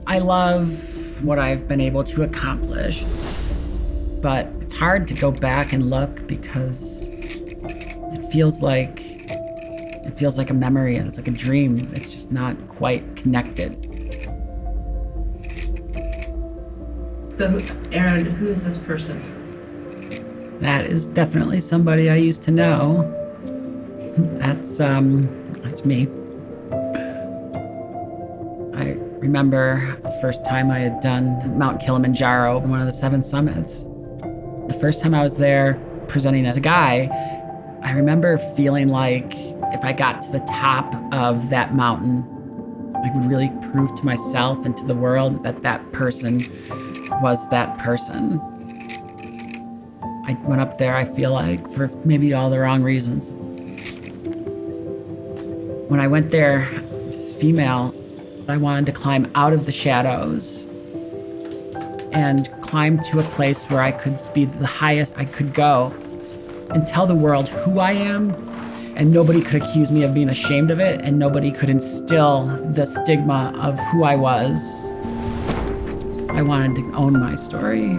I love what I've been able to accomplish, but it's hard to go back and look because it feels like a memory and it's like a dream. It's just not quite connected. So, Aaron, who is this person? That is definitely somebody I used to know. That's me. I remember the first time I had done Mount Kilimanjaro, one of the 7 summits. The first time I was there presenting as a guy, I remember feeling like if I got to the top of that mountain, I would really prove to myself and to the world that that person was that person. I went up there, I feel like, for maybe all the wrong reasons. When I went there, as female, I wanted to climb out of the shadows and climb to a place where I could be the highest I could go and tell the world who I am, and nobody could accuse me of being ashamed of it, and nobody could instill the stigma of who I was. I wanted to own my story.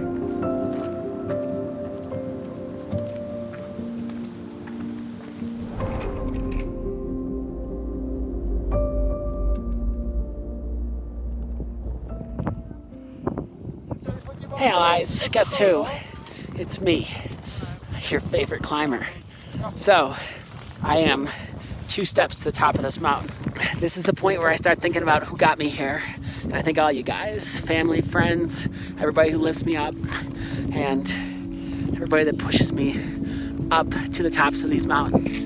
Hey allies, guess who? It's me, your favorite climber. So, I am 2 steps to the top of this mountain. This is the point where I start thinking about who got me here. And I think all you guys, family, friends, everybody who lifts me up, and everybody that pushes me up to the tops of these mountains.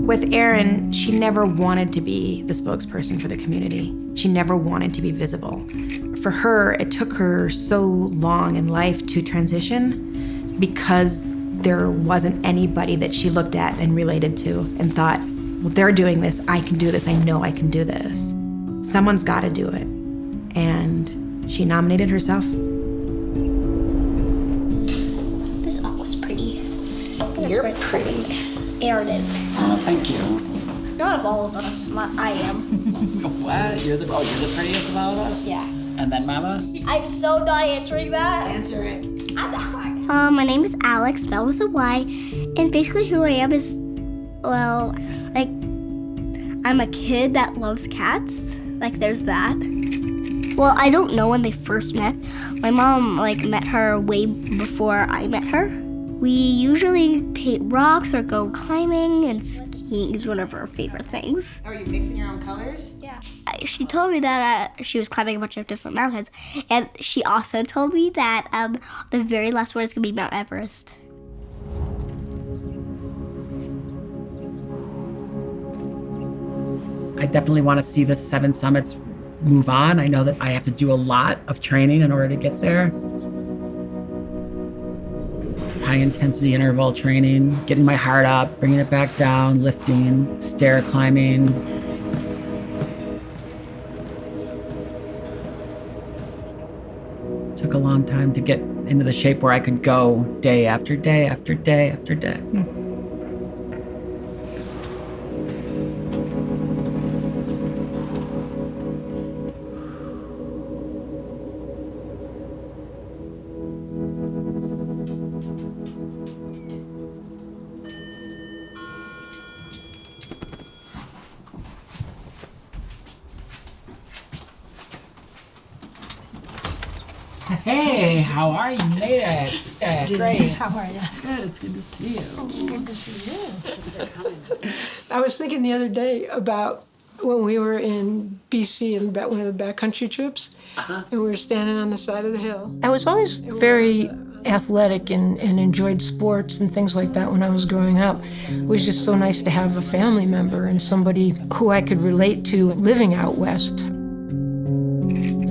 With Erin, she never wanted to be the spokesperson for the community. She never wanted to be visible. For her, it took her so long in life to transition because there wasn't anybody that she looked at and related to and thought, well, they're doing this, I can do this, I know I can do this. Someone's got to do it. And she nominated herself. This all was pretty. You're pretty. Erin is. Oh, thank you. Not of all of us. I am. What? You're the prettiest of all of us? Yeah. And then Mama? I'm so not answering that. Answer it. I'm that guy. My name is Alex, spelled with a Y, and basically who I am is, well, like, I'm a kid that loves cats. Like, there's that. Well, I don't know when they first met. My mom, met her way before I met her. We usually paint rocks or go climbing, and skiing is one of our favorite things. Are you mixing your own colors? Yeah. She told me that she was climbing a bunch of different mountains, and she also told me that the very last one is going to be Mount Everest. I definitely want to see the 7 summits move on. I know that I have to do a lot of training in order to get there. High intensity interval training, getting my heart up, bringing it back down, lifting, stair climbing. Took a long time to get into the shape where I could go day after day after day after day. Hey, how are you? You made it. Great. How are you? Good, it's good to see you. Good to see you. Thanks for coming. I was thinking the other day about when we were in BC and about one of the backcountry trips, and we were standing on the side of the hill. I was always very athletic and enjoyed sports and things like that when I was growing up. It was just so nice to have a family member and somebody who I could relate to living out west.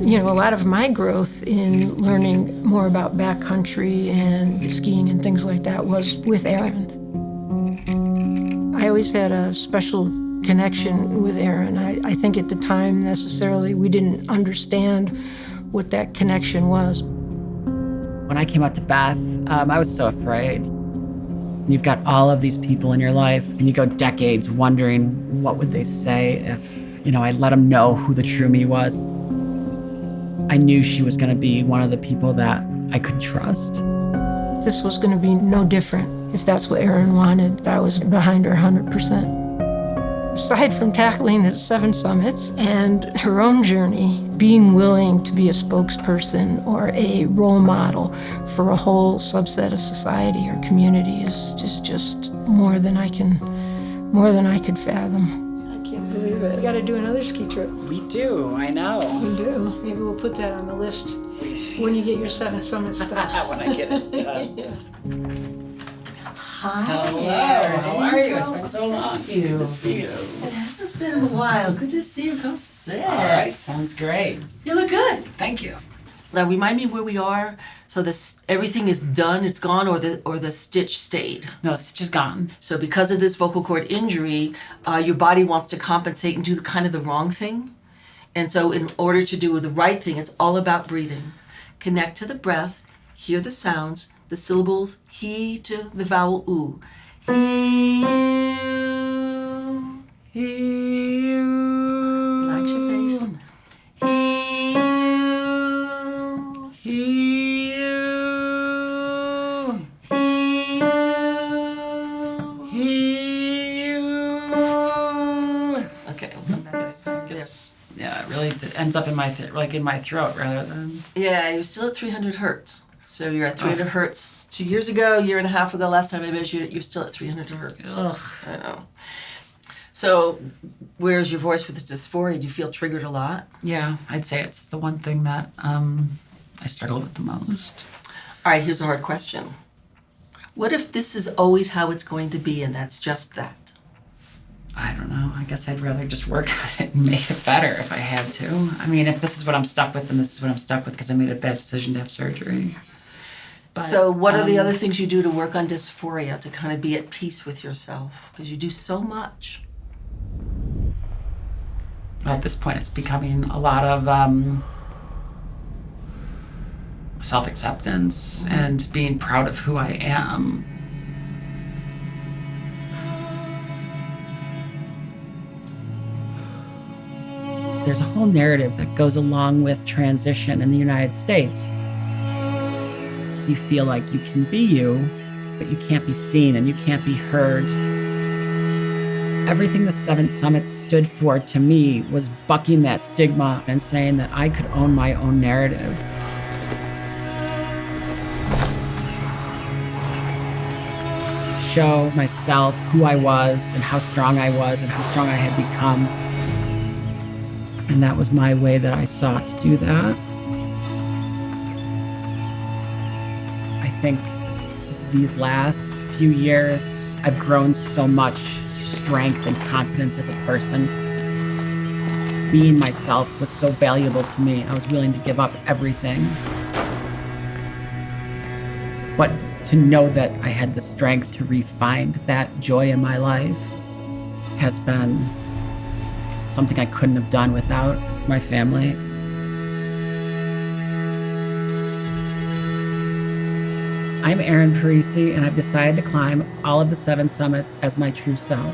You know, a lot of my growth in learning more about backcountry and skiing and things like that was with Erin. I always had a special connection with Erin. I think at the time necessarily we didn't understand what that connection was. When When I came out to Beth, I was so afraid. You've got all of these people in your life, and you go decades wondering what would they say if, I let them know who the true me was. I knew she was going to be one of the people that I could trust. This was going to be no different. If that's what Erin wanted, I was behind her 100%. Aside from tackling the 7 summits and her own journey, being willing to be a spokesperson or a role model for a whole subset of society or community is just more than I could fathom. I can't believe it. We got to do another ski trip. We do, I know. We do. Maybe we'll put that on the list when you get your 7 summits done. When I get it done. Hi. Hello, how are you? It's been so long. It's good to see you. It has been a while. Good to see you. Come sit. All right, sounds great. You look good. Thank you. Now remind me where we are. So everything is done. It's gone, or the stitch stayed. No, the stitch is gone. So because of this vocal cord injury, your body wants to compensate and do kind of the wrong thing. And so in order to do the right thing, it's all about breathing. Connect to the breath. Hear the sounds. The syllables, he to the vowel oo. He, relax your face. Okay, we'll come back. Yeah, it really ends up in my in my throat rather than. Yeah, you're still at 300 hertz. So you're at 300 hertz 2 years ago, year and a half ago, last time I measured, you're still at 300 hertz. Ugh. I know. So where's your voice with this dysphoria? Do you feel triggered a lot? Yeah, I'd say it's the one thing that I struggle with the most. All right, here's a hard question. What if this is always how it's going to be and that's just that? I don't know. I guess I'd rather just work on it and make it better if I had to. I mean, if this is what I'm stuck with, then this is what I'm stuck with because I made a bad decision to have surgery. But, so what are the other things you do to work on dysphoria, to kind of be at peace with yourself? Because you do so much. At this point, it's becoming a lot of self-acceptance and being proud of who I am. There's a whole narrative that goes along with transition in the United States. You feel like you can be you, but you can't be seen and you can't be heard. Everything the 7 Summits stood for to me was bucking that stigma and saying that I could own my own narrative. Show myself who I was and how strong I was and how strong I had become. And that was my way that I sought to do that. I think these last few years, I've grown so much strength and confidence as a person. Being myself was so valuable to me. I was willing to give up everything. But to know that I had the strength to re-find that joy in my life has been something I couldn't have done without my family. I'm Erin Parisi, and I've decided to climb all of the 7 summits as my true self.